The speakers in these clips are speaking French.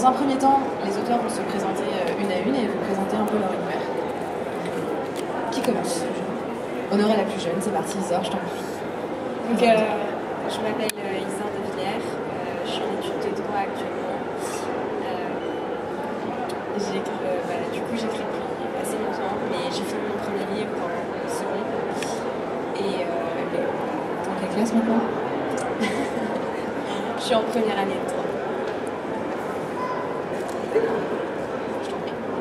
un premier temps, les auteurs vont se présenter une à une et vous présenter un peu leur univers. Qui commence? Honorée la plus jeune, c'est parti, Isor, je t'en prie. Donc, je m'appelle Isor de Villers, je suis en études de droit actuellement. Du coup, j'écris depuis assez longtemps, mais j'ai fini mon premier livre en second. Et dans quelle classe maintenant? Je suis en première année de droit.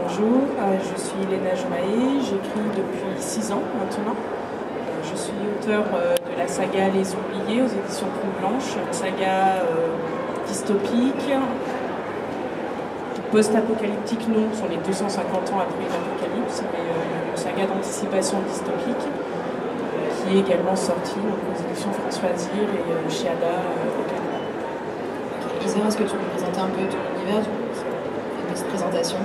Bonjour, je suis Léna Jomaé, j'écris depuis 6 ans maintenant. Je suis auteure de la saga Les Oubliés aux éditions Plume Blanche, une saga dystopique, post-apocalyptique non, ce sont les 250 ans après l'apocalypse, mais une saga d'anticipation dystopique qui est également sortie aux éditions François Zir et chez Ada au Canada. Isor, est-ce que tu peux présenter un peu ton univers, une petite présentation?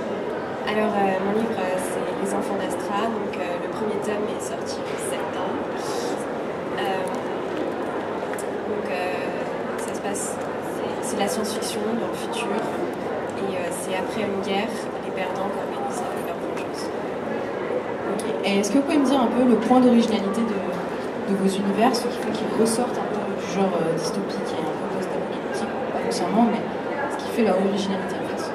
Alors, mon livre, c'est Les Enfants d'Astra. Donc, le premier tome est sorti en septembre. Ça se passe, c'est de la science-fiction dans le futur. Et c'est après une guerre, les perdants organisent leur vengeance. Okay. Et est-ce que vous pouvez me dire un peu le point d'originalité de vos univers, ce qui fait qu'ils ressortent un peu du genre dystopique et un peu post-apocalyptique, pas foncièrement, mais ce qui fait leur originalité en fait?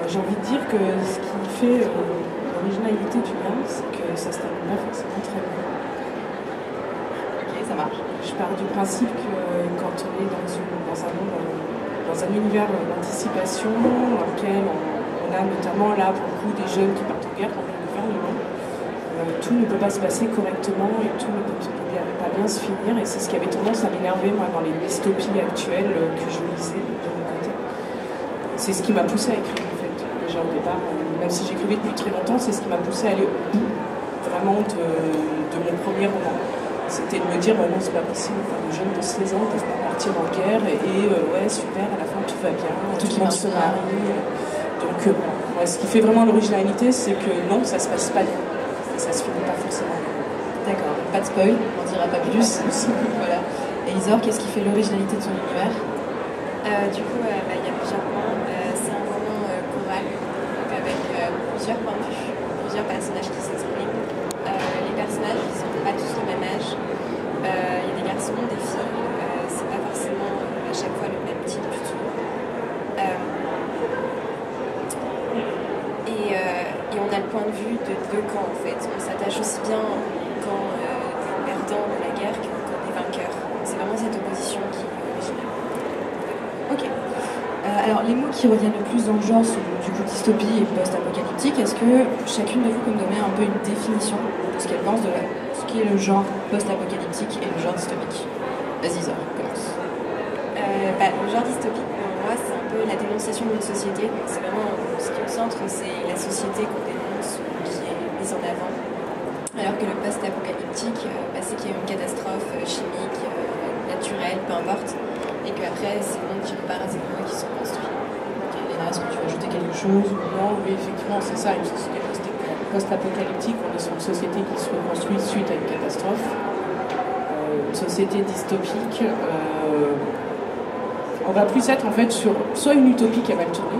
J'ai envie de dire que ce qui fait l'originalité du mien, c'est que ça se termine pas forcément très bien. Ok, ça marche. Je pars du principe que quand on est dans un univers d'anticipation, dans lequel on a notamment là pour le coup des jeunes qui partent en guerre contre le gouvernement, tout ne peut pas se passer correctement et tout ne peut pas bien se finir. Et c'est ce qui avait tendance à m'énerver moi dans les dystopies actuelles que je lisais de mon côté. C'est ce qui m'a poussé à écrire. Déjà au départ, même si j'écrivais depuis très longtemps, c'est ce qui m'a poussé à aller au bout vraiment de mon premier roman. C'était de me dire, non, c'est pas possible, enfin, les jeunes de 16 ans ne peuvent pas partir en guerre et ouais, super, à la fin tout va bien, tout le monde se marie. Donc, ouais, ce qui fait vraiment l'originalité, c'est que non, ça se passe pas bien. Et ça se finit pas forcément bien. D'accord, pas de spoil, on n'en dira pas plus. Voilà. Et Isor, qu'est-ce qui fait l'originalité de son univers? Du coup, il y a plusieurs points. C'est un roman choral, donc avec plusieurs points de vue, plusieurs personnages qui s'expriment. Les personnages, ils sont pas tous au même âge. Il y a des garçons, des filles. C'est pas forcément à chaque fois le même type du tout. Et on a le point de vue de deux camps en fait. On s'attache aussi bien au camp des perdants de la guerre qu'au camp des vainqueurs. C'est vraiment cette opposition qui est originale. Ok. Alors, les mots qui reviennent le plus dans le genre sont du coup dystopie et post-apocalyptique. Est-ce que chacune de vous peut me donner un peu une définition de ce qu'elle pense de ce qui est le genre post-apocalyptique et le genre dystopique? Vas-y, Isor, commence. Le genre dystopique, pour moi, c'est un peu la dénonciation d'une société. C'est vraiment ce qui est au centre, c'est la société qu'on dénonce ou qui est mise en avant. Alors que le post-apocalyptique, c'est qu'il y a une catastrophe chimique, naturelle, peu importe. Et qu'après, c'est le monde qui repart à zéro et qui sont construits. Léna, est-ce que tu veux ajouter quelque chose? Non, oui, effectivement, c'est ça, une société post-apocalyptique, on est sur une société qui se reconstruit suite à une catastrophe. Une société dystopique, on va plus être en fait sur soit une utopie qui a mal tourné,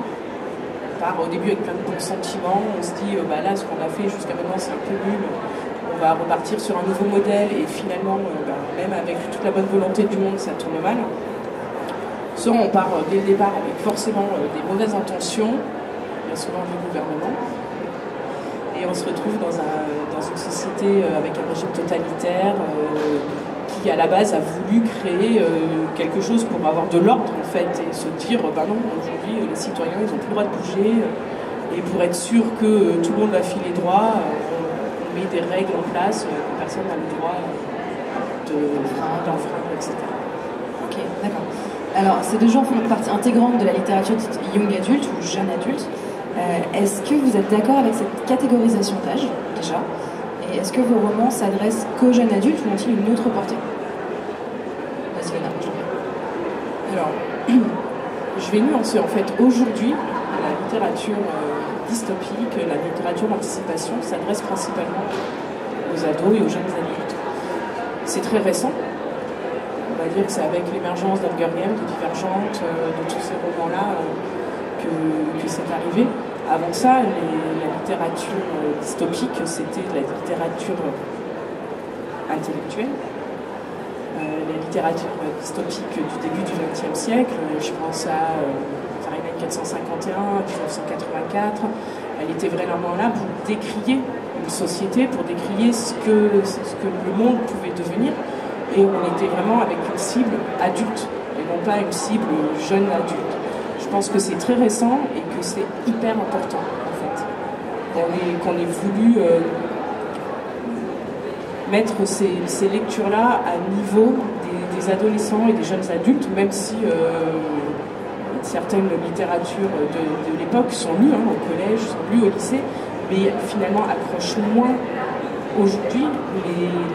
au début avec plein de bons sentiments, on se dit là ce qu'on a fait jusqu'à maintenant c'est un peu nul, on va repartir sur un nouveau modèle et finalement même avec toute la bonne volonté du monde ça tourne mal. Soit on part dès le départ avec forcément des mauvaises intentions, bien souvent du gouvernement, et on se retrouve dans une société avec un régime totalitaire qui à la base a voulu créer quelque chose pour avoir de l'ordre en fait, et se dire non, aujourd'hui les citoyens ils n'ont plus le droit de bouger, et pour être sûr que tout le monde va filer droit, on met des règles en place, que personne n'a le droit d'enfreindre, etc. Ok, d'accord. Alors, ces deux genres font partie intégrante de la littérature dite young adulte ou jeune adulte. Est-ce que vous êtes d'accord avec cette catégorisation d'âge, déjà? Et est-ce que vos romans s'adressent qu'aux jeunes adultes ou ont-ils une autre portée? Vas-y, Léna, je t'en prie. Alors, je vais nuancer en fait. Aujourd'hui, la littérature dystopique, la littérature d'anticipation s'adresse principalement aux ados et aux jeunes adultes. C'est très récent. On va dire que c'est avec l'émergence d'Hunger Games, de Divergente, de tous ces romans-là que c'est arrivé. Avant ça, la littérature dystopique, c'était de la littérature intellectuelle. La littérature dystopique du début du XXe siècle, je pense à Fahrenheit 451, 1984, elle était vraiment là pour décrier une société, pour décrier ce que le monde pouvait devenir. Et on était vraiment avec une cible adulte, et non pas une cible jeune adulte. Je pense que c'est très récent et que c'est hyper important, en fait. Qu'on ait voulu mettre ces lectures-là à niveau des adolescents et des jeunes adultes, même si certaines littératures de l'époque sont lues au collège, sont lues au lycée, mais finalement accrochent moins aujourd'hui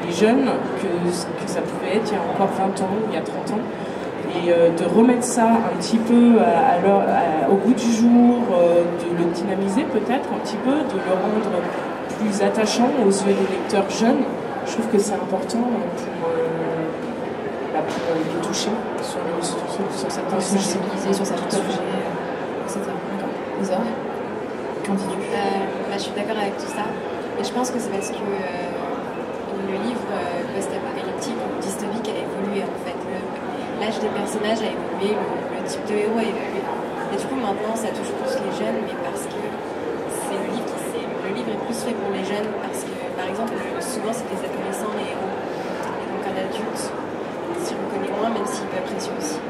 les jeunes que ça pouvait être il y a encore 20 ans, il y a 30 ans. Et de remettre ça un petit peu au goût du jour, de le dynamiser peut-être un petit peu, de le rendre plus attachant aux yeux des lecteurs jeunes, je trouve que c'est important pour les toucher sur certains sujets. Sensibiliser sur certains sujets, etc. Lisa, qu'en dis-tu? Je suis d'accord avec tout ça. Et je pense que c'est parce que le livre post-apocalyptique ou dystopique a évolué en fait. L'âge des personnages a évolué, le type de héros a évolué. Et du coup maintenant ça touche plus les jeunes, mais parce que c'est le livre est plus fait pour les jeunes, parce que par exemple souvent c'est des adolescents les héros. Et donc un adulte s'y reconnaît moins, même s'il peut apprécier aussi.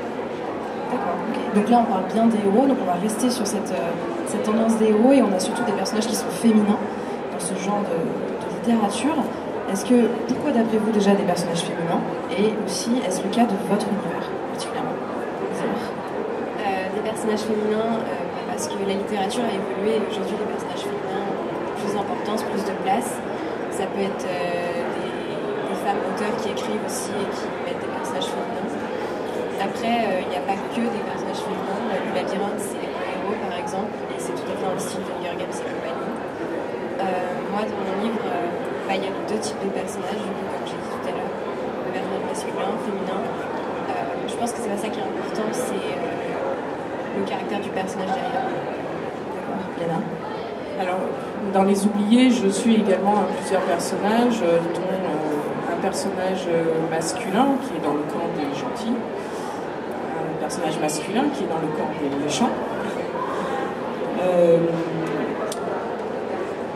D'accord, ok. Donc là on parle bien des héros, donc on va rester sur cette tendance des héros, et on a surtout des personnages qui sont féminins dans ce genre de littérature. Pourquoi d'après vous déjà des personnages féminins, et aussi est-ce le cas de votre univers particulièrement? Des personnages féminins, parce que la littérature a évolué et aujourd'hui les personnages féminins ont plus d'importance, plus de place. Ça peut être des femmes auteurs qui écrivent aussi et qui mettent des personnages féminins. Après, il n'y a pas que des personnages féminins. Le labyrinthe, c'est les héros par exemple, et c'est tout à fait dans le style de Hunger Games et compagnie. Moi, dans mon livre, il y a deux types de personnages, comme j'ai dit tout à l'heure, le personnage masculin, féminin. Je pense que c'est pas ça qui est important, c'est le caractère du personnage derrière. Yana. Alors, dans Les Oubliés, je suis également plusieurs personnages, dont un personnage masculin qui est dans le camp des gentils, un personnage masculin qui est dans le camp des méchants.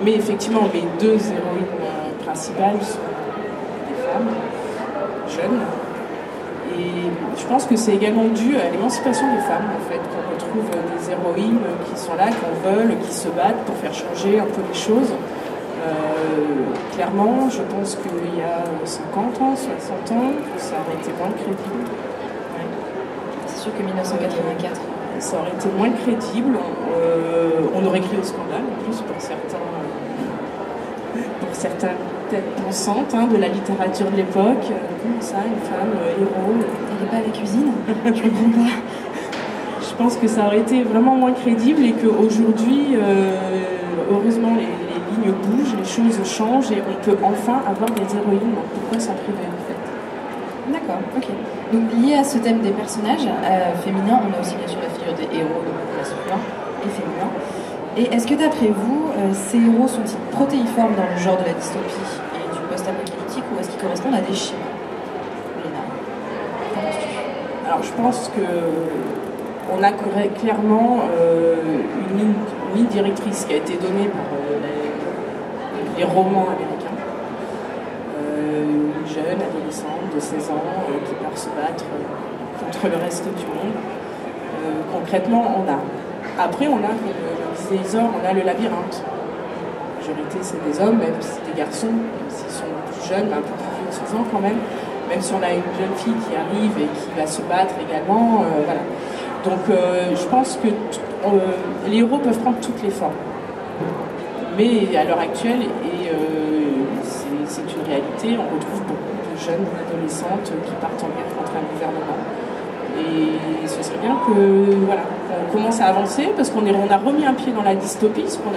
Mais effectivement, mes deux héroïnes principales sont des femmes jeunes. Et je pense que c'est également dû à l'émancipation des femmes, en fait, qu'on retrouve des héroïnes qui sont là, qu'on veut, qui se battent pour faire changer un peu les choses. Clairement, je pense qu'il y a 50 ans, 60 ans, ça aurait été moins crédible. Ouais. C'est sûr que 1984... ça aurait été moins crédible. On aurait crié au scandale, en plus, pour certaines têtes pensantes de la littérature de l'époque. Comme ça, une femme héros. Elle n'est pas à la cuisine? Je comprends pas. Je pense que ça aurait été vraiment moins crédible et qu'aujourd'hui, heureusement, les lignes bougent, les choses changent et on peut enfin avoir des héroïnes. Pourquoi s'en priver, en fait? D'accord, ok. Donc lié à ce thème des personnages féminins, on a aussi bien sûr la figure des héros masculins et féminins. Et est-ce que d'après vous, ces héros sont-ils protéiformes dans le genre de la dystopie et du post-apocalyptique, ou est-ce qu'ils correspondent à des schémas? Léna, qu'en penses-tu? Alors je pense que on a clairement une ligne directrice qui a été donnée par les romans américains. Une jeune adolescente de 16 ans qui part se battre contre le reste du monde. Concrètement, on a. Après, on a, comme disait Isor, on a le labyrinthe. La majorité, c'est des hommes, même si c'est des garçons, même s'ils sont plus jeunes, un peu plus vieux de 16 ans quand même. Même si on a une jeune fille qui arrive et qui va se battre également. Voilà. Donc, je pense que les héros peuvent prendre toutes les formes. Mais à l'heure actuelle, et c'est une réalité, on retrouve beaucoup de jeunes adolescentes qui partent en guerre contre un gouvernement. Et ce serait bien que, voilà, on commence à avancer, parce qu'on a remis un pied dans la dystopie, ce qui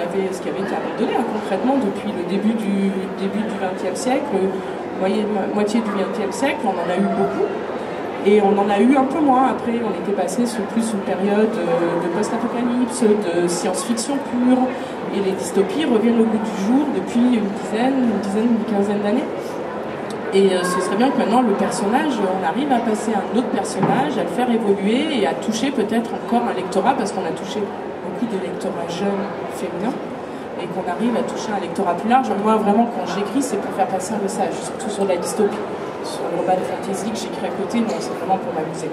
avait été abandonné concrètement depuis le début du XXe siècle, moitié du XXe siècle, on en a eu beaucoup. Et on en a eu un peu moins. Après, on était passé sur plus une période de post-apocalypse, de science-fiction pure. Et les dystopies reviennent au goût du jour depuis une quinzaine d'années. Et ce serait bien que maintenant le personnage, on arrive à passer à un autre personnage, à le faire évoluer et à toucher peut-être encore un lectorat, parce qu'on a touché beaucoup de lectorats jeunes féminins, et qu'on arrive à toucher un lectorat plus large. Moi, vraiment, quand j'écris, c'est pour faire passer un message, surtout sur la dystopie. Sur l'urban fantasy que j'écris à côté, non, c'est vraiment pour m'amuser.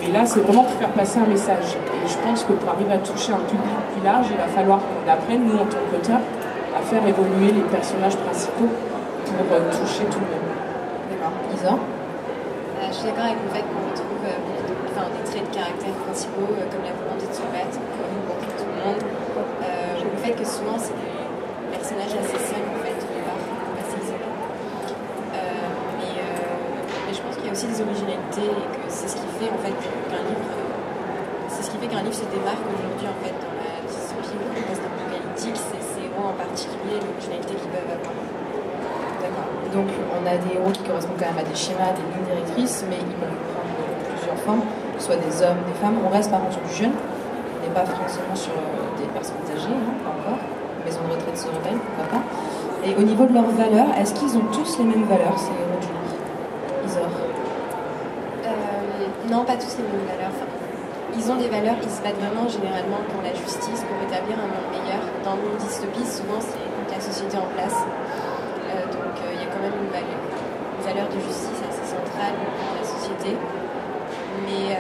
Mais là, c'est vraiment pour faire passer un message. Et je pense que pour arriver à toucher un public plus large, il va falloir qu'on apprenne, nous, en tant qu'auteurs, à faire évoluer les personnages principaux pour toucher tout le monde. Isa? Je suis d'accord avec le fait qu'on retrouve des traits de caractère principaux comme la volonté de se battre pour tout le monde. Le fait que souvent c'est des personnages assez seuls en fait, au départ, assez isolés. Mais je pense qu'il y a aussi des originalités et que c'est ce qui fait en fait qu'un livre, se démarque aujourd'hui en fait dans la dystopie ou dans le post-apocalyptique, c'est ces héros en particulier, l'originalité qu'ils peuvent avoir. D'accord. Donc on a des héros qui correspondent quand même à des schémas, des lignes directrices, mais ils peuvent prendre plusieurs formes, soit des hommes, des femmes. On reste par contre sur du jeune, on n'est pas forcément sur des personnes âgées, hein, pas encore. Maison de retraite se réveille, pourquoi pas. Et au niveau de leurs valeurs, est-ce qu'ils ont tous les mêmes valeurs, ces héros du livre? Isor? Non, pas tous les mêmes valeurs. Enfin, ils ont des valeurs, ils se battent vraiment généralement pour la justice, pour établir un monde meilleur. Dans le monde dystopie, souvent c'est contre la société en place. Donc il y a quand même une valeur de justice assez centrale dans la société. Mais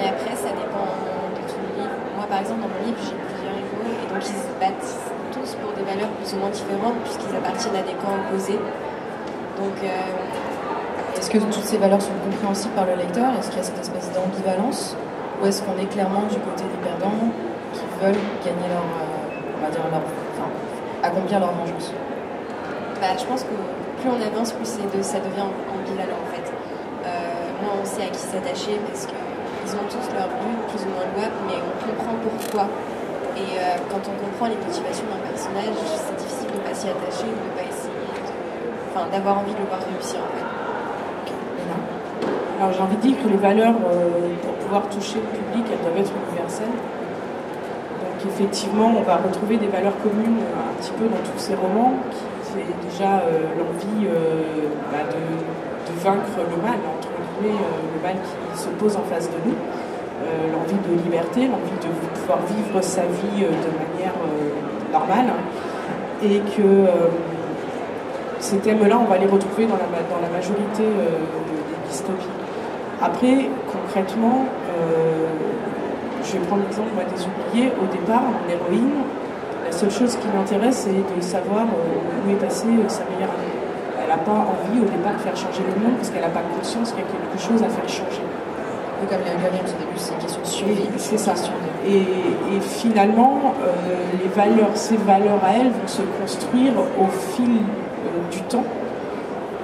après, ça dépend de tout le livre. Moi, par exemple, dans mon livre, j'ai plusieurs héros, et donc ils se battent tous pour des valeurs plus ou moins différentes, puisqu'ils appartiennent à des camps opposés. Donc, est-ce que toutes ces valeurs sont compréhensibles par le lecteur? Est-ce qu'il y a cette espèce d'ambivalence? Ou est-ce qu'on est clairement du côté des perdants qui veulent gagner accomplir leur vengeance? Je pense que plus on avance, plus ça devient ambivalent en fait. Moi, on sait à qui s'attacher parce qu'ils ont tous leur but plus ou moins louable, mais on comprend pourquoi. Et quand on comprend les motivations d'un personnage, c'est difficile de ne pas s'y attacher ou de ne pas essayer d'avoir envie de le voir réussir en fait. Alors j'ai envie de dire que les valeurs, pour pouvoir toucher le public, elles doivent être universelles. Donc effectivement, on va retrouver des valeurs communes un petit peu dans tous ces romans, qui est déjà l'envie de vaincre le mal, entre guillemets, le mal qui se pose en face de nous, l'envie de liberté, l'envie de pouvoir vivre sa vie de manière normale, et que ces thèmes-là, on va les retrouver dans la majorité des dystopies. Après, concrètement, je vais prendre l'exemple des Oubliés. Au départ, mon héroïne, la seule chose qui m'intéresse, c'est de savoir où est passée sa meilleure amie. Elle n'a pas envie au départ de faire changer le monde parce qu'elle n'a pas conscience qu'il y a quelque chose à faire changer. Et comme les Hungariens au début, c'est une question de survie. C'est ça. Et finalement, ces valeurs à elles vont se construire au fil du temps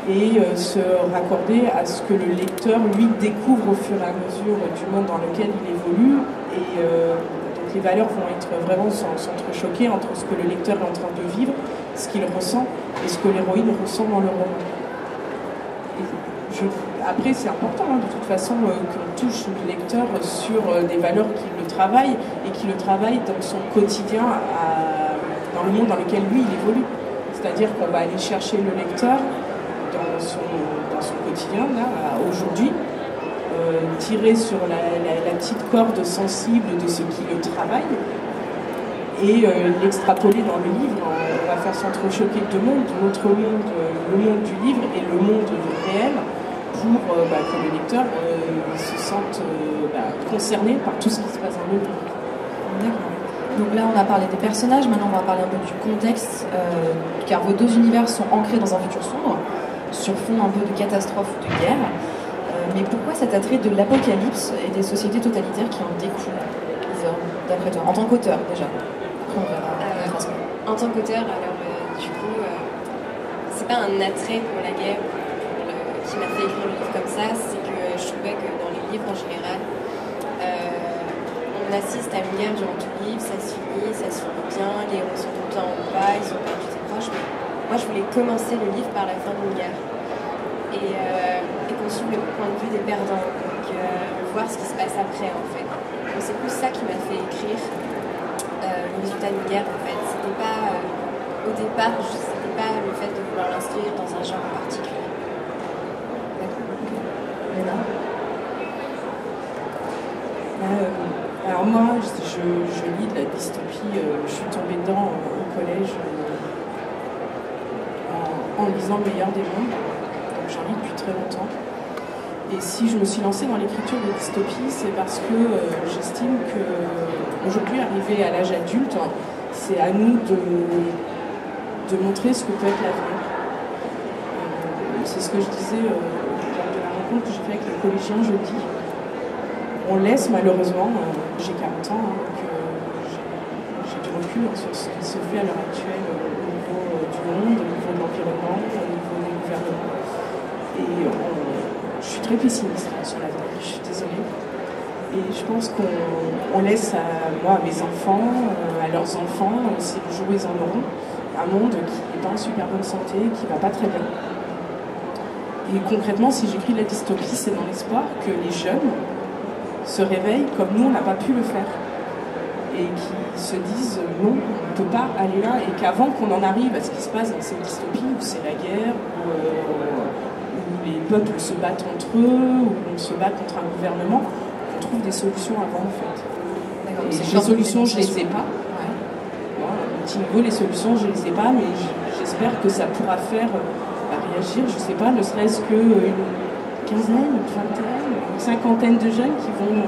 et se raccorder à ce que le lecteur, lui, découvre au fur et à mesure du monde dans lequel il évolue. Et donc les valeurs vont être vraiment s'entrechoquer entre ce que le lecteur est en train de vivre, ce qu'il ressent, et ce que l'héroïne ressent dans le roman. Après, c'est important, de toute façon, qu'on touche le lecteur sur des valeurs qui le travaillent, et qui le travaillent dans son quotidien, dans le monde dans lequel lui, il évolue. C'est-à-dire qu'on va aller chercher le lecteur dans son quotidien, là, aujourd'hui, tirer sur la petite corde sensible de ce qui le travaille et l'extrapoler dans le livre. On va faire s'entrechoquer deux mondes, notre monde, le monde du livre et le monde réel, pour que le lecteur se sente concerné par tout ce qui se passe dans le livre. D'accord. Donc là, on a parlé des personnages, maintenant on va parler un peu du contexte, car vos deux univers sont ancrés dans un futur sombre, sur fond un peu de catastrophe ou de guerre. Mais pourquoi cet attrait de l'apocalypse et des sociétés totalitaires qui en découlent, d'après toi, en tant qu'auteur déjà? Après, on verra. En tant qu'auteur, alors du coup, c'est pas un attrait pour la guerre qui m'a fait écrire le livre comme ça, c'est que je trouvais que dans les livres en général, on assiste à une guerre durant tout le livre, ça se finit bien, les héros sont tout le temps en bas, ils ont perdu des proches, mais moi je voulais commencer le livre par la fin d'une guerre. Et vont suivre le point de vue des perdants, donc voir ce qui se passe après en fait. Donc c'est plus ça qui m'a fait écrire le résultat d'une guerre en fait. C'était pas au départ, c'était pas le fait de vouloir l'inscrire dans un genre en particulier. Léna? Alors moi, je lis de la dystopie, je suis tombée dedans au collège en lisant Le meilleur des mondes, donc j'en lis depuis très longtemps. Et si je me suis lancée dans l'écriture de dystopie, c'est parce que j'estime qu'aujourd'hui, arrivé à l'âge adulte, c'est à nous de montrer ce que peut être l'avenir. C'est ce que je disais lors de la rencontre que j'ai faite avec les collégiens jeudi. On laisse malheureusement, j'ai 40 ans, donc j'ai du recul sur ce qui se fait à l'heure actuelle au niveau du monde, au niveau de l'environnement, au niveau des gouvernements. Et je suis très pessimiste sur l'avenir, je suis désolée. Et je pense qu'on laisse à mes enfants, à leurs enfants, si le jour ils en auront, un monde qui n'est pas en super bonne santé, qui ne va pas très bien. Et concrètement, si j'écris de la dystopie, c'est dans l'espoir que les jeunes se réveillent comme nous, on n'a pas pu le faire. Et qui se disent non, on ne peut pas aller là. Et qu'avant qu'on en arrive à ce qui se passe dans cette dystopie, où c'est la guerre, où les peuples se battent entre eux, où on se bat contre un gouvernement, on trouve des solutions avant en fait. Et les solutions, je ne les ai pas. Ouais. Moi, à mon petit niveau, les solutions, je ne les ai pas, mais j'espère que ça pourra faire réagir, je ne sais pas, ne serait-ce qu'une quinzaine, une vingtaine, une cinquantaine de jeunes qui vont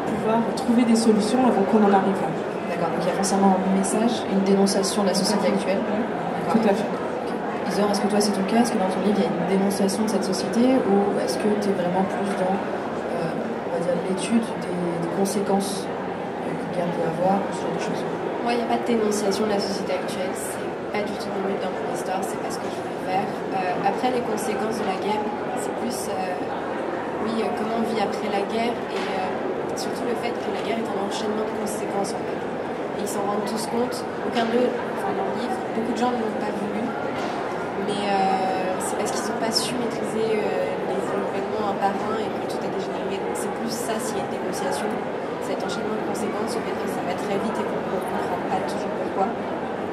pouvoir trouver des solutions avant qu'on en arrive là. D'accord, donc il y a forcément un message, une dénonciation de la société actuelle. Tout à fait. Isor, est-ce que toi c'est ton cas? Est-ce que dans ton livre il y a une dénonciation de cette société ou est-ce que tu es vraiment plus dans on va dire, l'étude des conséquences qu'une guerre peut avoir, ce genre de choses? Moi, il n'y a pas de dénonciation de la société actuelle, c'est pas du tout mon but dans mon histoire, c'est pas ce que je veux faire. Après, les conséquences de la guerre, c'est plus comment on vit après la guerre et surtout le fait que la guerre est un enchaînement de conséquences en fait. Et ils s'en rendent tous compte, aucun d'eux, enfin dans le livre, beaucoup de gens ne l'ont pas voulu, mais c'est parce qu'ils n'ont pas su maîtriser les événements un par un et que tout a dégénéré. Donc c'est plus ça s'il y a une négociation, cet enchaînement de conséquences, le fait que ça va très vite et qu'on ne comprend pas toujours pourquoi,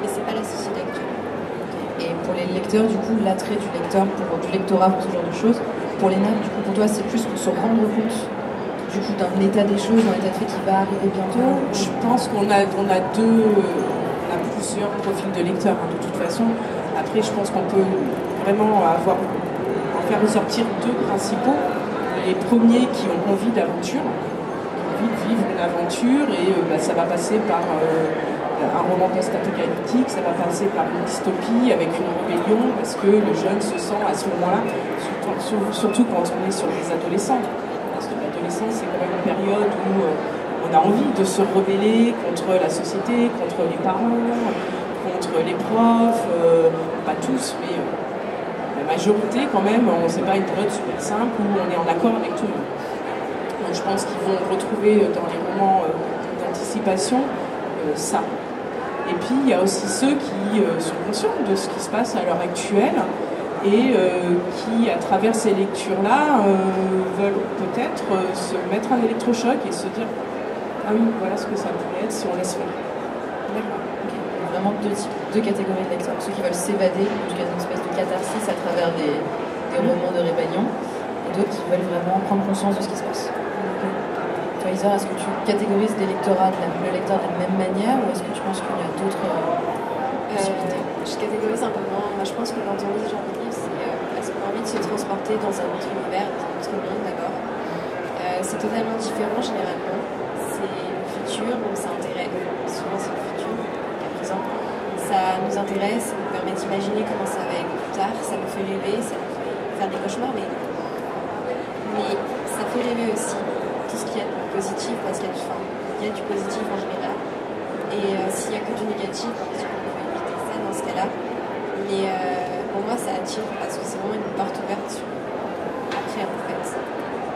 mais c'est pas la société actuelle. Et pour les lecteurs, du coup, l'attrait du lecteur, du lectorat pour ce genre de choses, pour les nains, du coup, pour toi, c'est plus pour se rendre compte du coup d'un état des choses, d'un état de fait qui va arriver bientôt. Je pense qu'on a plusieurs profils de lecteurs, hein, de toute façon. Après, je pense qu'on peut vraiment en faire ressortir deux principaux. Les premiers qui ont envie d'aventure, envie de vivre une aventure, et ça va passer par un roman post-apocalyptique, ça va passer par une dystopie avec une rébellion, parce que le jeune se sent à ce moment-là, surtout quand on est sur les adolescents. Parce que l'adolescence, c'est quand même une période où on a envie de se rebeller contre la société, contre les parents, contre les profs, pas tous, mais la majorité quand même, c'est pas une période super simple où on est en accord avec tout le monde. Donc je pense qu'ils vont retrouver dans les romans d'anticipation ça. Et puis il y a aussi ceux qui sont conscients de ce qui se passe à l'heure actuelle et qui, à travers ces lectures-là, veulent peut-être se mettre un électrochoc et se dire « Ah oui, voilà ce que ça pourrait être si on laisse faire ». D'accord. Okay. Vraiment deux catégories de lecteurs. Ceux qui veulent s'évader, en tout cas une espèce de catharsis à travers des romans de rébellion, et d'autres qui veulent vraiment prendre conscience de ce qui se passe. Toi, Isor, est-ce que tu catégorises le lecteur de la même manière ou est-ce que tu penses qu'il y a d'autres possibilités? Je catégorise un peu moins. Moi, je pense que quand on lit ce genre de livre, c'est parce qu'on a envie de se transporter dans un autre univers, dans un autre monde d'abord. C'est totalement différent généralement. C'est le futur, donc ça intéresse. Souvent, c'est le futur, à présent. Ça nous intéresse, ça nous permet d'imaginer comment ça va être plus tard. Ça nous fait rêver, ça nous fait faire des cauchemars, mais ça fait rêver aussi. Tout ce qu'il y a de positif, parce qu'il y a du positif en général. Et s'il n'y a que du négatif, on peut éviter ça dans ce cas-là. Mais pour moi, ça attire parce que c'est vraiment une porte ouverte sur après, en fait.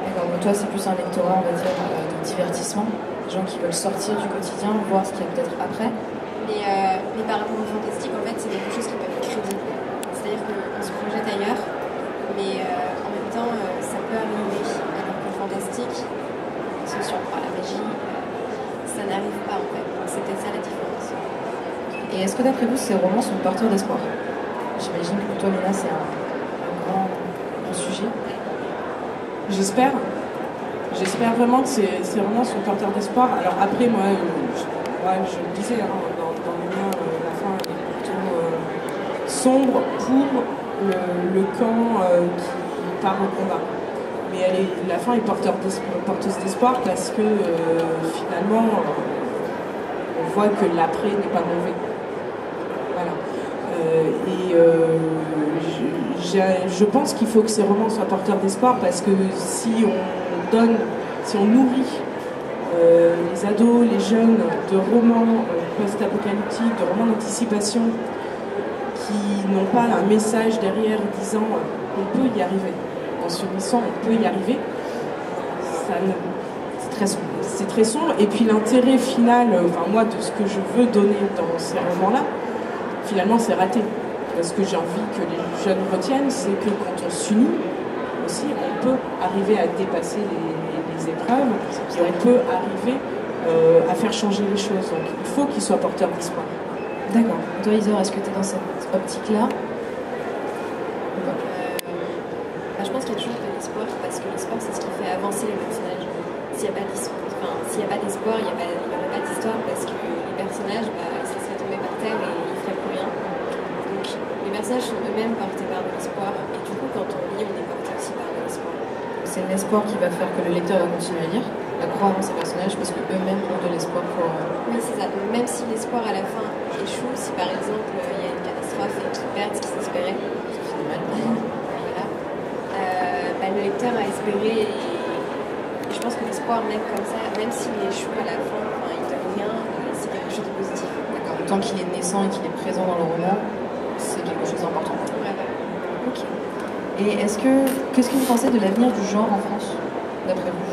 D'accord, donc toi, c'est plus un lectorat, on va dire, de divertissement. Des gens qui veulent sortir du quotidien, voir ce qu'il y a peut-être après. Mais par rapport au fantastique, en fait, c'est quelque chose qui peut être crédible. C'est-à-dire qu'on se projette ailleurs, mais en même temps, ça peut arriver est-ce que d'après vous, ces romans sont porteurs d'espoir? J'imagine que pour toi, Léna, c'est un grand sujet. J'espère. J'espère vraiment que ces romans sont porteurs d'espoir. Alors après, moi, je le disais, hein, dans le mien, la fin est plutôt sombre pour le camp qui part au combat. Mais la fin est porteuse d'espoir parce que finalement, on voit que l'après n'est pas mauvais. Voilà. Je pense qu'il faut que ces romans soient porteurs d'espoir parce que si on nourrit les ados, les jeunes de romans post-apocalyptiques, de romans d'anticipation qui n'ont pas un message derrière disant on peut y arriver, en survissant on peut y arriver, c'est très sombre. Et puis l'intérêt final, moi de ce que je veux donner dans ces romans-là, finalement c'est raté. Parce que j'ai envie que les jeunes retiennent, c'est que quand on s'unit aussi, on peut arriver à dépasser les épreuves et on peut arriver à faire changer les choses. Donc il faut qu'ils soient porteurs d'espoir. D'accord. Toi, Isor, est-ce que tu es dans cette optique-là? Je pense qu'il y a toujours de l'espoir parce que l'espoir, c'est ce qui fait avancer les personnages. S'il n'y a pas d'espoir, il n'y aurait pas d'histoire parce que les personnages, ils se seraient tombés par terre et ils ne feraient plus rien. Donc les personnages sont eux-mêmes portés par de l'espoir et du coup, quand on lit, on est porté aussi par de l'espoir. C'est l'espoir qui va faire que le lecteur va continuer à lire, à croire en ces personnages parce qu'eux-mêmes ont de l'espoir pour... Oui, c'est ça. Donc, même si l'espoir à la fin échoue, si par exemple il y a une catastrophe et qu'ils perdent ce qu'ils espéraient, ça finit mal. Voilà. Le lecteur a espéré et je pense que l'espoir, même comme ça, même s'il échoue à la fin, il ne donne rien, c'est quelque chose de positif. D'accord. Tant qu'il est naissant et qu'il est présent dans le roman, c'est quelque chose d'important. Ouais. Ok. Et qu'est-ce que vous pensez de l'avenir du genre en France, d'après vous?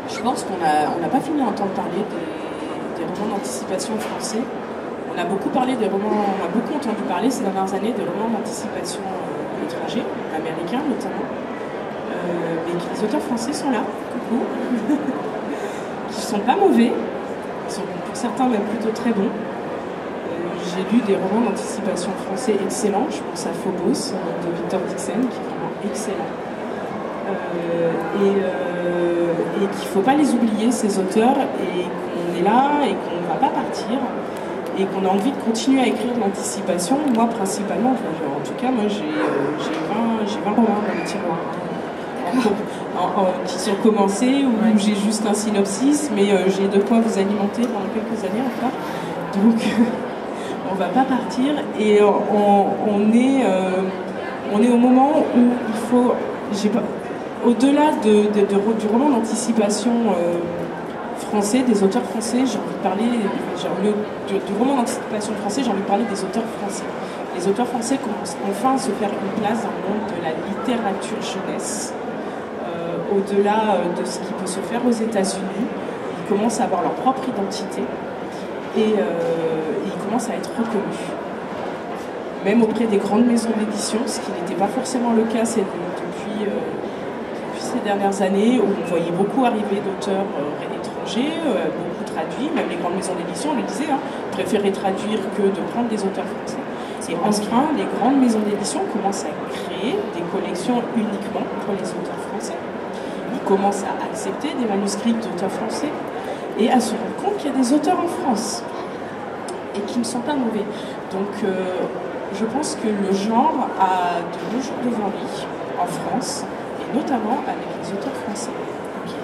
Je pense qu'on n'a pas fini d'entendre parler des romans d'anticipation français. On a beaucoup entendu parler ces dernières années des romans d'anticipation étrangers, américains notamment. Mais les auteurs français sont là, coucou, qui sont pas mauvais, qui sont pour certains même plutôt très bons. J'ai lu des romans d'anticipation français excellents, je pense à Phobos de Victor Dixon, qui est vraiment excellent. Et qu'il ne faut pas les oublier, ces auteurs, et qu'on est là, et qu'on ne va pas partir, et qu'on a envie de continuer à écrire de l'anticipation. Moi, principalement, en tout cas, moi, j'ai 20 romans dans le tiroir. Qui sont commencés, où j'ai juste un synopsis, mais j'ai de quoi vous alimenter pendant quelques années encore. Donc, on ne va pas partir, et on est au moment où il faut... Au-delà du roman d'anticipation français, des auteurs français, j'ai envie de parler du roman d'anticipation français, j'ai envie de parler des auteurs français. Les auteurs français commencent enfin à se faire une place dans le monde de la littérature jeunesse. Au-delà de ce qui peut se faire aux États-Unis, ils commencent à avoir leur propre identité et ils commencent à être reconnus. Même auprès des grandes maisons d'édition, ce qui n'était pas forcément le cas depuis ces dernières années, où on voyait beaucoup arriver d'auteurs étrangers, beaucoup traduits, même les grandes maisons d'édition, on le disait, préféraient traduire que de prendre des auteurs français. Et enfin, les grandes maisons d'édition commencent à créer des collections uniquement pour les auteurs français. Ils commencent à accepter des manuscrits d'auteurs français et à se rendre compte qu'il y a des auteurs en France et qui ne sont pas mauvais. Donc, je pense que le genre a de beaux jours devant lui en France, et notamment avec les auteurs français. Okay.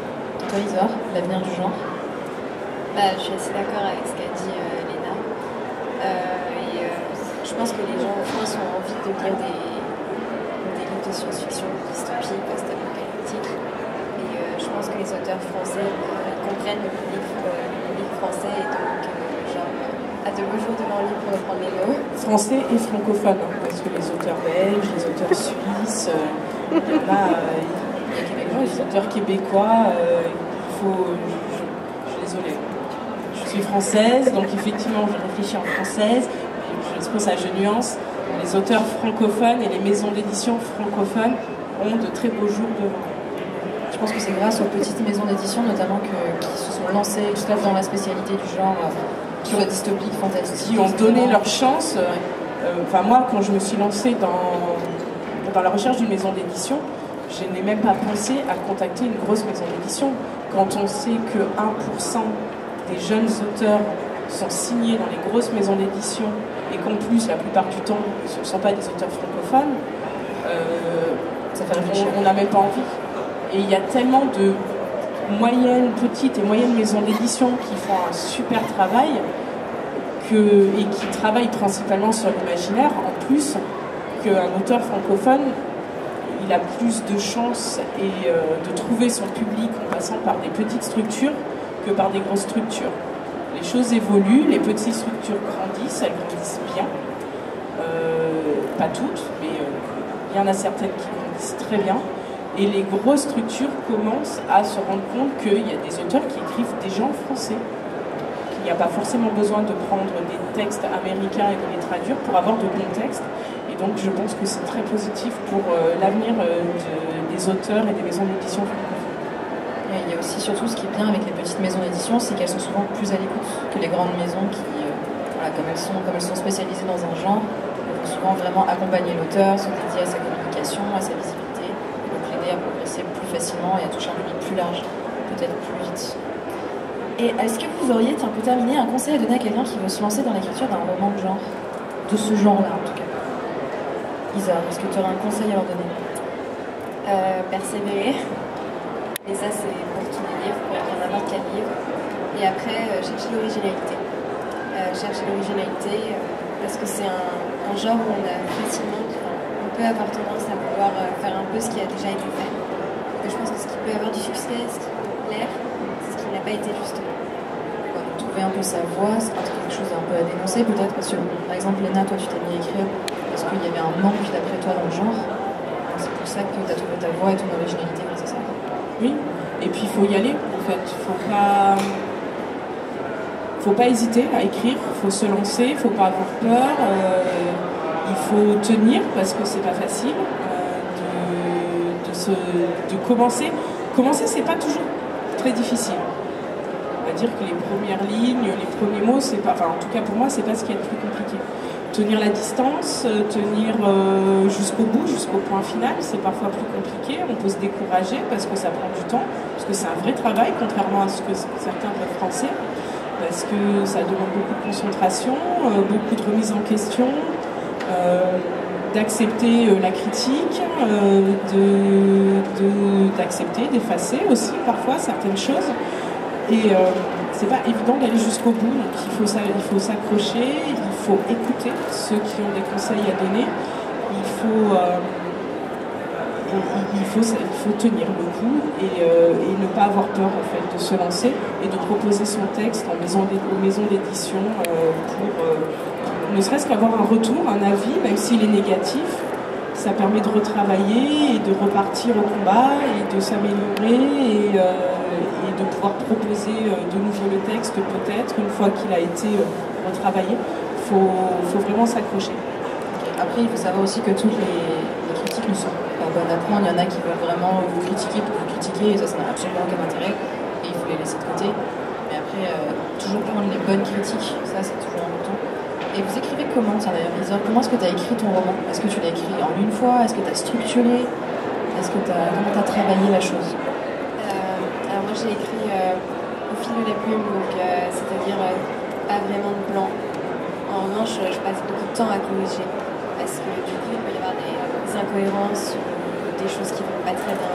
Toi, Isor, l'avenir du genre? Je suis assez d'accord avec ce qu'a dit Léna. Je pense que les gens en France ont envie de lire des livres de science-fiction, dystopie, post-apocalyptique. Et je pense que les auteurs français comprennent le livre français et donc a de beaux jours devant lui pour reprendre les mots. Français et francophone, parce que les auteurs belges, les auteurs suisses, il y en a, les auteurs québécois, il faut... Je suis désolée. Je suis française, donc effectivement, je réfléchis en française. C'est pour ça que je nuance. Les auteurs francophones et les maisons d'édition francophones ont de très beaux jours devant. Tu pense que c'est grâce aux petites maisons d'édition, notamment, qui se sont lancées tout à fait dans la spécialité du genre, qui soit dystopique, fantastique. Qui ont donné leur chance. Enfin, moi, quand je me suis lancée dans la recherche d'une maison d'édition, je n'ai même pas pensé à contacter une grosse maison d'édition. Quand on sait que 1% des jeunes auteurs sont signés dans les grosses maisons d'édition et qu'en plus, la plupart du temps, ce ne sont pas des auteurs francophones, ça fait réfléchir. On n'a même pas envie. Et il y a tellement de petites et moyennes maisons d'édition qui font un super travail et qui travaillent principalement sur l'imaginaire, en plus qu'un auteur francophone, il a plus de chances de trouver son public en passant par des petites structures que par des grosses structures. Les choses évoluent, les petites structures grandissent, elles grandissent bien. Pas toutes, mais il y en a certaines qui grandissent très bien. Et les grosses structures commencent à se rendre compte qu'il y a des auteurs qui écrivent déjà en français. Il n'y a pas forcément besoin de prendre des textes américains et de les traduire pour avoir de bons textes. Et donc je pense que c'est très positif pour l'avenir des auteurs et des maisons d'édition francophones. Il y a aussi surtout ce qui est bien avec les petites maisons d'édition, c'est qu'elles sont souvent plus à l'écoute que les grandes maisons qui, comme elles sont spécialisées dans un genre, elles vont souvent vraiment accompagner l'auteur, se dédier à sa communication, à sa visibilité, et donc l'aider à progresser plus facilement et à toucher un public plus large, peut-être plus vite. Et est-ce que vous auriez, pour terminer, un conseil à donner à quelqu'un qui veut se lancer dans l'écriture d'un roman de genre, de ce genre-là en tout cas? Isa, est-ce que tu aurais un conseil à leur donner? Persévérer. Et ça, c'est pour tous les livres, pour écrire n'importe quel livre. Et après, chercher l'originalité. Parce que c'est un genre où on a facilement, on peut avoir tendance à vouloir faire un peu ce qui a déjà été fait. Donc je pense que ce qui peut avoir du succès, ce qui peut plaire, c'est ce qui n'a pas été justement. Trouver un peu sa voix, c'est quelque chose d'un peu à dénoncer peut-être, parce que par exemple, Léna, toi tu t'es mis à écrire parce qu'il y avait un manque d'après toi dans le genre. C'est pour ça que tu as trouvé ta voix et ton originalité grâce à ça. Oui, et puis il faut y aller en fait. Faut pas hésiter à écrire, il faut se lancer, il faut pas avoir peur, il faut tenir parce que c'est pas facile de commencer. Commencer, c'est pas toujours très difficile. On va dire que les premières lignes, les premiers mots, c'est pas, enfin en tout cas pour moi, c'est pas ce qui est le plus compliqué. Tenir la distance, tenir jusqu'au bout, jusqu'au point final, c'est parfois plus compliqué. On peut se décourager parce que ça prend du temps, parce que c'est un vrai travail, contrairement à ce que certains peuvent penser, parce que ça demande beaucoup de concentration, beaucoup de remise en question, d'accepter la critique, d'accepter, d'effacer aussi parfois certaines choses. Et c'est pas évident d'aller jusqu'au bout, donc il faut s'accrocher, il faut écouter ceux qui ont des conseils à donner, il faut tenir le coup et ne pas avoir peur en fait de se lancer et de proposer son texte aux maisons d'édition pour ne serait-ce qu'avoir un retour, un avis, même s'il est négatif. Ça permet de retravailler et de repartir au combat et de s'améliorer et de pouvoir proposer de nouveau le texte peut-être une fois qu'il a été retravaillé. Il faut vraiment s'accrocher. Après, il faut savoir aussi que toutes les critiques ne sont pas bonnes à prendre. Il y en a qui veulent vraiment vous critiquer pour vous critiquer et ça n'a absolument aucun intérêt et il faut les laisser de côté. Mais après, toujours prendre les bonnes critiques, ça c'est toujours important. Et vous écrivez comment, ça d'ailleurs, Lisa? Comment est-ce que tu as écrit ton roman? Est-ce que tu l'as écrit en une fois? Est-ce que tu as structuré? Comment tu as travaillé la chose? Alors moi j'ai écrit au fil de la plume, donc c'est-à-dire pas vraiment de plan. En revanche, je passe beaucoup de temps à corriger, parce que du coup il peut y avoir des incohérences ou des choses qui ne vont pas très bien.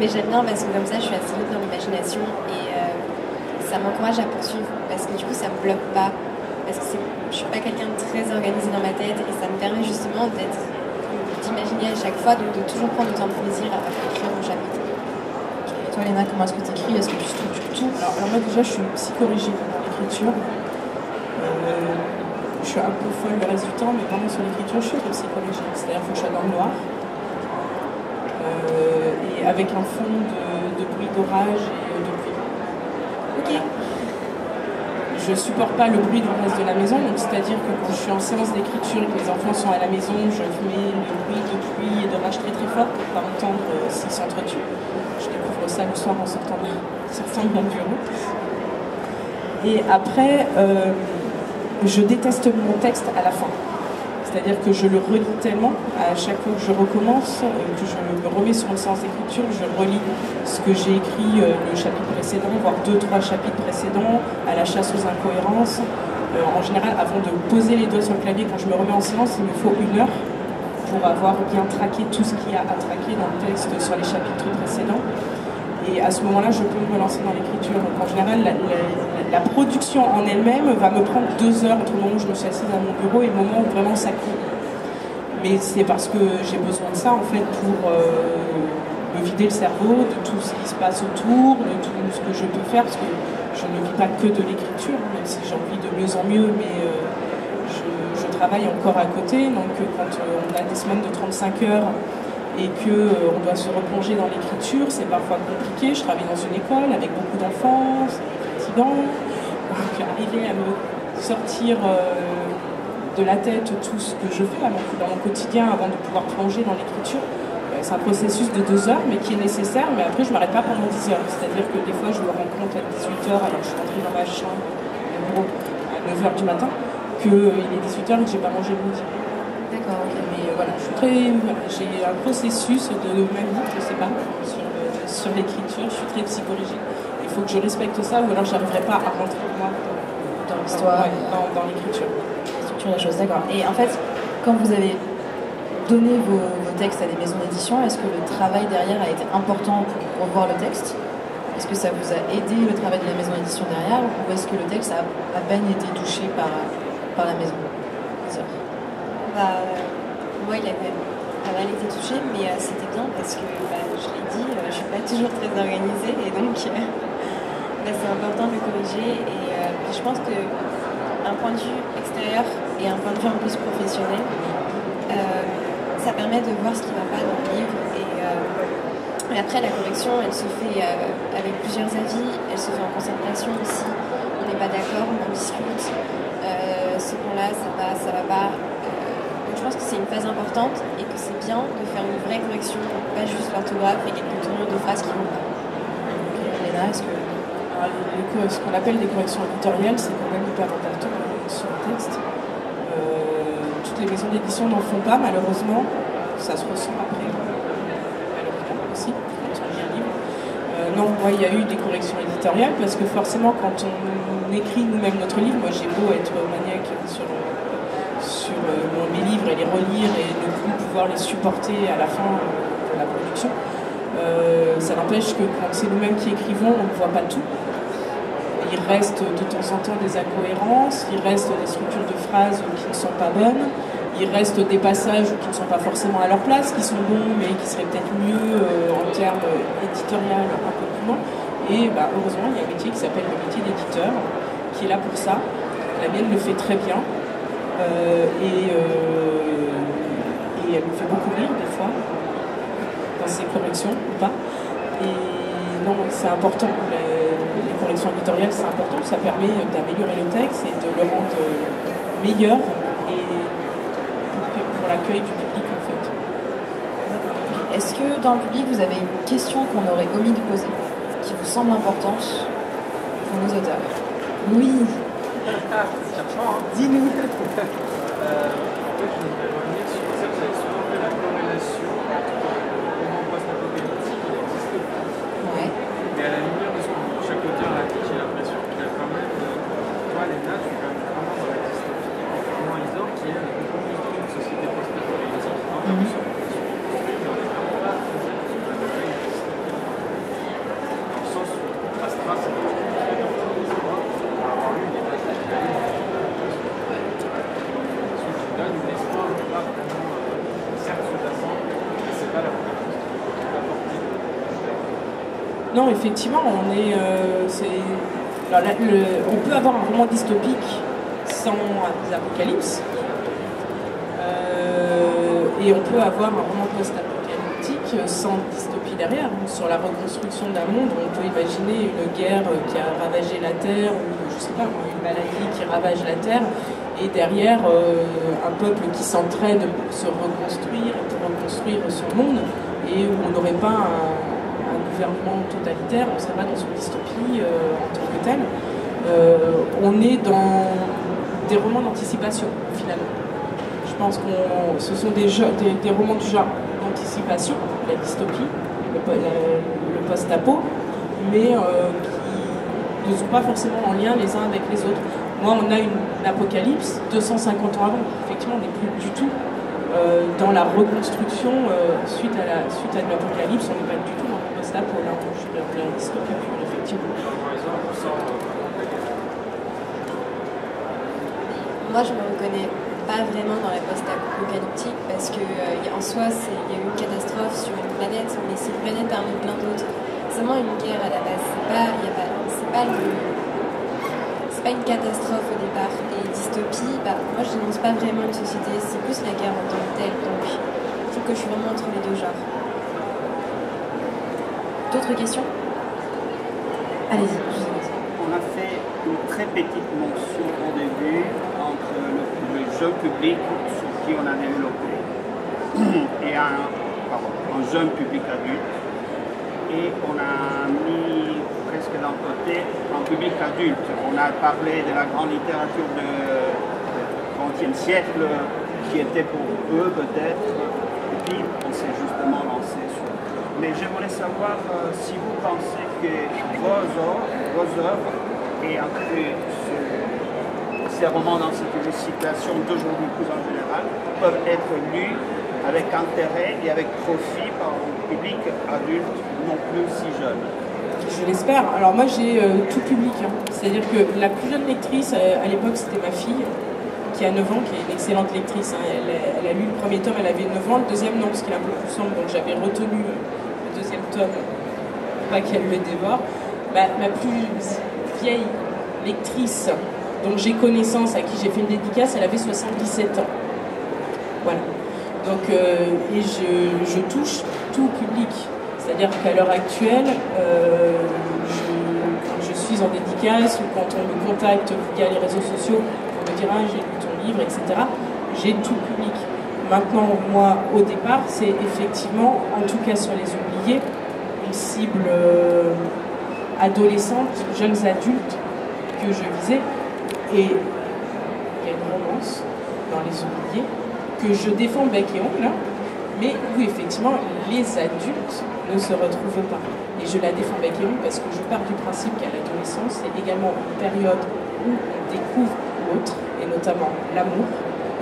Mais j'aime bien parce que comme ça je suis assez libre dans l'imagination et ça m'encourage à poursuivre parce que du coup ça me bloque pas, parce que je suis pas quelqu'un de très organisé dans ma tête et ça me permet justement d'imaginer à chaque fois, donc de toujours prendre autant de plaisir à écrire mon chapitre. Et toi Léna, comment est-ce que tu écris? Est-ce que tu structures tout? Alors moi déjà je suis psychorigide dans l'écriture. Je suis un peu folle le reste du temps, mais pendant sur l'écriture je suis très psychorigide, c'est-à-dire qu'il faut que je sois dans le noir. Et avec un fond de bruit d'orage et de pluie. Ok. je supporte pas le bruit dans le reste de la maison, donc c'est-à-dire que quand je suis en séance d'écriture et que les enfants sont à la maison, je mets le bruit de pluie et d'orage très très fort pour pas entendre s'ils s'entretuent. Je découvre ça le soir en sortant de mon bureau. Et après, je déteste mon texte à la fin. C'est-à-dire que je le relis tellement, à chaque fois que je recommence, que je me remets sur une séance d'écriture, je relis ce que j'ai écrit le chapitre précédent, voire 2-3 chapitres précédents, à la chasse aux incohérences. En général, avant de poser les doigts sur le clavier, quand je me remets en séance, il me faut 1 heure pour avoir bien traqué tout ce qu'il y a à traquer dans le texte sur les chapitres précédents. Et à ce moment-là, je peux me lancer dans l'écriture. Donc en général, la production en elle-même va me prendre 2 heures entre le moment où je me suis assise à mon bureau et le moment où vraiment ça coule. Mais c'est parce que j'ai besoin de ça en fait pour me vider le cerveau de tout ce qui se passe autour, de tout ce que je peux faire, parce que je ne vis pas que de l'écriture, même si j'ai envie de mieux en mieux, mais je travaille encore à côté. Donc quand on a des semaines de 35 heures, et qu'on doit se replonger dans l'écriture, c'est parfois compliqué. Je travaille dans une école avec beaucoup d'enfants, c'est fatigant. Donc arriver à me sortir de la tête tout ce que je fais dans mon quotidien avant de pouvoir plonger dans l'écriture, c'est un processus de 2 heures, mais qui est nécessaire. Mais après, je ne m'arrête pas pendant 10 heures. C'est-à-dire que des fois, je me rends compte à 18 heures, alors je suis rentrée dans ma chambre à 9 heures du matin, qu'il est 18 heures et que je n'ai pas mangé le midi. D'accord, ok. Mais voilà, j'ai un processus de ma vie, je sais pas, sur l'écriture, je suis très psychologique. Il faut que je respecte ça, ou alors je n'arriverai pas à rentrer moi dans l'histoire, dans l'écriture. La structure des choses, d'accord. Et en fait, quand vous avez donné vos textes à des maisons d'édition, est-ce que le travail derrière a été important pour revoir le texte? Est-ce que ça vous a aidé le travail de la maison d'édition derrière, ou est-ce que le texte a à peine été touché par la maison? Moi, il a quand même pas mal été touché, mais c'était bien parce que, je l'ai dit, je suis pas toujours très organisée et donc c'est important de le corriger. Et je pense qu'un point de vue extérieur et un point de vue en plus professionnel, ça permet de voir ce qui ne va pas dans le livre. Et après, la correction, elle se fait avec plusieurs avis, elle se fait en concertation aussi. On n'est pas d'accord, on en discute. Ce point-là, ça va pas. Je pense que c'est une phase importante et que c'est bien de faire une vraie correction, pas juste l'orthographe et quelques tournures de phrases qui vont pas. Léna, est-ce que... Alors, ce qu'on appelle des corrections éditoriales, c'est quand même hyper important sur le texte. Toutes les maisons d'édition n'en font pas, malheureusement. Ça se ressent après, malheureusement aussi, quand on lit un livre. Non, moi, il y a eu des corrections éditoriales parce que forcément, quand on écrit nous-mêmes notre livre, moi j'ai beau être maniaque sur mes livres et les relire et ne plus pouvoir les supporter à la fin de la production, ça n'empêche que quand c'est nous-mêmes qui écrivons, on ne voit pas tout. Il reste de temps en temps des incohérences, il reste des structures de phrases qui ne sont pas bonnes, il reste des passages qui ne sont pas forcément à leur place, qui sont bons mais qui seraient peut-être mieux en termes éditorial un peu plus loin. Et heureusement, il y a un métier qui s'appelle le métier d'éditeur, qui est là pour ça. La mienne le fait très bien. Et elle me fait beaucoup rire des fois dans ses corrections ou pas. Et non, c'est important. Les corrections éditoriales, c'est important. Ça permet d'améliorer le texte et de le rendre meilleur et pour l'accueil du public en fait. Est-ce que dans le public, vous avez une question qu'on aurait omis de poser, qui vous semble importante pour nos auteurs? Oui. Dis-nous. En fait, je voudrais revenir sur ça. Vous avez souvent fait la corrélation entre le roman post-apocalyptique et la dystopie. Ouais. Mais à la lumière de ce que chaque auteur a dit, j'ai l'impression qu'il a quand même. Toi, Léna, tu es quand même vraiment dans la dystopie. Contrairement à Isor, qui elle a beaucoup plus de une société post-apocalyptique. Dans le sens où Astra, c'est Non, effectivement, on peut avoir un roman dystopique sans des apocalypses, et on peut avoir un roman post-apocalyptique sans dystopie derrière, sur la reconstruction d'un monde où on peut imaginer une guerre qui a ravagé la Terre, ou je sais pas, une maladie qui ravage la Terre, et derrière un peuple qui s'entraide pour se reconstruire, pour reconstruire son monde, et où on n'aurait pas un gouvernement totalitaire, on ne serait pas dans une dystopie en tant que telle. On est dans des romans d'anticipation, finalement. Je pense que ce sont des romans du genre d'anticipation, la dystopie, le post-apo, mais qui ne sont pas forcément en lien les uns avec les autres. Moi, on a une apocalypse 250 ans avant. Effectivement, on n'est plus du tout dans la reconstruction suite à une apocalypse. On n'est pas du tout dans le post-apo. Là, je suis en dystopie pure, effectivement. Moi, je me reconnais pas vraiment dans la post-apocalyptique parce que en soi, il y a eu une catastrophe sur une planète, mais c'est une planète parmi plein d'autres. C'est vraiment une guerre à la base. C'est pas une catastrophe au départ. Et dystopie, moi, je dénonce pas vraiment une société. C'est plus la guerre en tant que telle. Donc, je trouve que je suis vraiment entre les deux genres. D'autres questions? Allez-y, je vous écoute. On a fait une très petite mention au début entre le jeune public sur qui on a développé et un jeune public adulte. Et on a mis presque d'un côté un public adulte. On a parlé de la grande littérature du XXe siècle qui était pour eux peut-être, et puis on s'est justement lancé sur. Mais je voulais savoir si vous pensez que vos œuvres et un peu ces romans dans cette situation d'aujourd'hui plus en général peuvent être lus avec intérêt et avec profit par un public adulte non plus si jeune. Je l'espère. Alors moi j'ai tout public. C'est-à-dire que la plus jeune lectrice à l'époque c'était ma fille qui a 9 ans, qui est une excellente lectrice. Elle a lu le premier tome, elle avait 9 ans, le deuxième non parce qu'il est un peu plus sombre, donc j'avais retenu le deuxième tome pour pas qu'elle le dévore. Ma plus vieille lectrice dont j'ai connaissance, à qui j'ai fait une dédicace, elle avait 77 ans. Voilà. Donc, et je touche tout public. C'est-à-dire qu'à l'heure actuelle, quand je suis en dédicace ou quand on me contacte via les réseaux sociaux pour me dire « Ah, j'ai lu ton livre », etc., j'ai tout public. Maintenant, moi, au départ, c'est effectivement, en tout cas sur les oubliés, une cible adolescente, jeunes adultes que je visais. Et il y a une romance dans les oubliés que je défends bec et ongle, mais où effectivement les adultes ne se retrouvent pas. Et je la défends bec et ongle parce que je pars du principe qu'à l'adolescence, c'est également une période où on découvre l'autre, et notamment l'amour,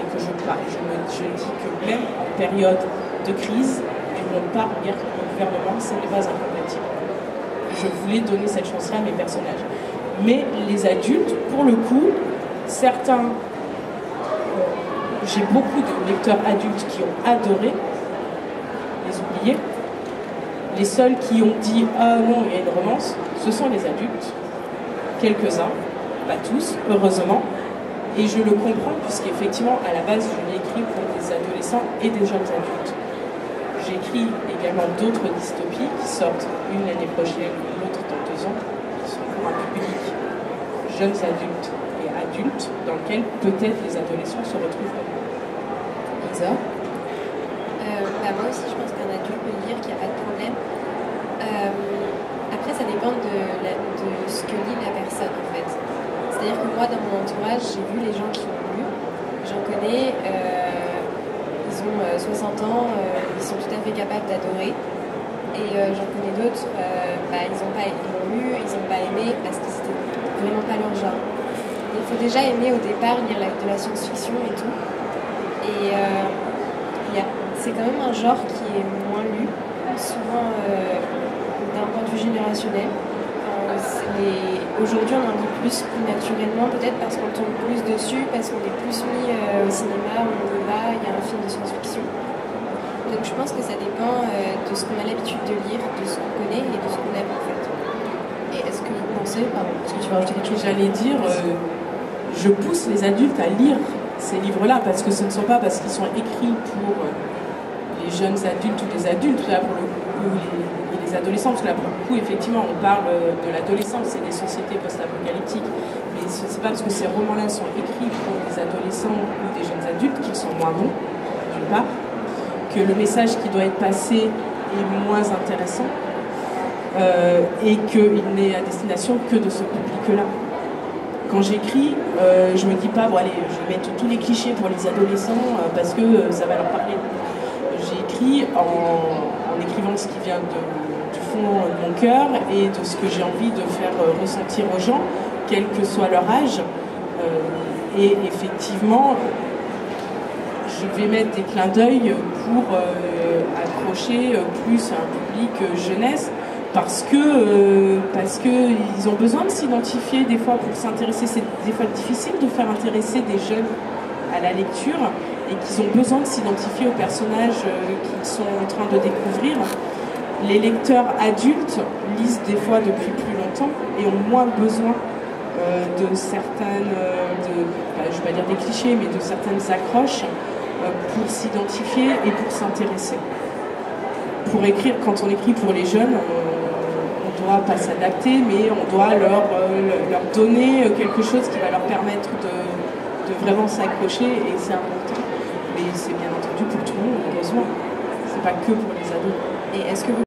et que je dis que même en période de crise, et où on part en guerre contre le gouvernement, ce n'est pas incompatible. Je voulais donner cette chance-là à mes personnages. Mais les adultes, pour le coup, certains... J'ai beaucoup de lecteurs adultes qui ont adoré les oubliés. Les seuls qui ont dit « Ah non, il y a une romance », ce sont les adultes. Quelques-uns, pas tous, heureusement. Et je le comprends, puisqu'effectivement, à la base, je l'ai écrit pour des adolescents et des jeunes adultes. J'écris également d'autres dystopies qui sortent une l'année prochaine, l'autre dans 2 ans, qui sont pour un public jeunes adultes et adultes, dans lequel peut-être les adolescents se retrouveront. Lisa? Moi aussi, je pense qu'un adulte peut lire qu'il n'y a pas de problème. Après, ça dépend de ce que lit la personne, en fait. C'est-à-dire que moi, dans mon entourage, j'ai vu les gens qui l'ont lu. J'en connais, ils ont 60 ans, ils sont tout à fait capables d'adorer. Et j'en connais d'autres, ils l'ont lu, ils n'ont pas aimé parce que c'était vraiment pas leur genre. Il faut déjà aimer au départ lire de la science-fiction et tout. Et c'est quand même un genre qui est moins lu, souvent d'un point de vue générationnel. Aujourd'hui, on en lit plus naturellement, peut-être parce qu'on tombe plus dessus, parce qu'on est plus mis au cinéma, on y va, il y a un film de science-fiction. Donc je pense que ça dépend de ce qu'on a l'habitude de lire, de ce qu'on connaît et de ce qu'on aime en fait. Et est-ce que vous pensez, est-ce que tu vas rajouter quelque chose? J'allais dire, je pousse les adultes à lire ces livres-là, parce que ce ne sont pas parce qu'ils sont écrits pour les jeunes adultes ou les adultes, là, pour le coup, et les adolescents, parce que là, pour le coup, effectivement, on parle de l'adolescence et des sociétés post-apocalyptiques, mais ce n'est pas parce que ces romans-là sont écrits pour des adolescents ou des jeunes adultes qu'ils sont moins bons, d'une part, que le message qui doit être passé est moins intéressant, et qu'il n'est à destination que de ce public-là. Quand j'écris, je me dis pas, bon allez, je vais mettre tous les clichés pour les adolescents parce que ça va leur parler. J'écris en écrivant ce qui vient du fond de mon cœur et de ce que j'ai envie de faire ressentir aux gens, quel que soit leur âge. Et effectivement, je vais mettre des clins d'œil pour accrocher plus à un public jeunesse, parce que ils ont besoin de s'identifier des fois pour s'intéresser. C'est des fois difficile de faire intéresser des jeunes à la lecture et qu'ils ont besoin de s'identifier aux personnages qu'ils sont en train de découvrir. Les lecteurs adultes lisent des fois depuis plus longtemps et ont moins besoin de certaines, je ne vais pas dire des clichés, mais de certaines accroches pour s'identifier et pour s'intéresser. Pour écrire, quand on écrit pour les jeunes, on doit pas s'adapter, mais on doit leur donner quelque chose qui va leur permettre de vraiment s'accrocher, et c'est important. Mais c'est bien entendu pour tout le monde, heureusement. C'est pas que pour les ados. Et est-ce que vous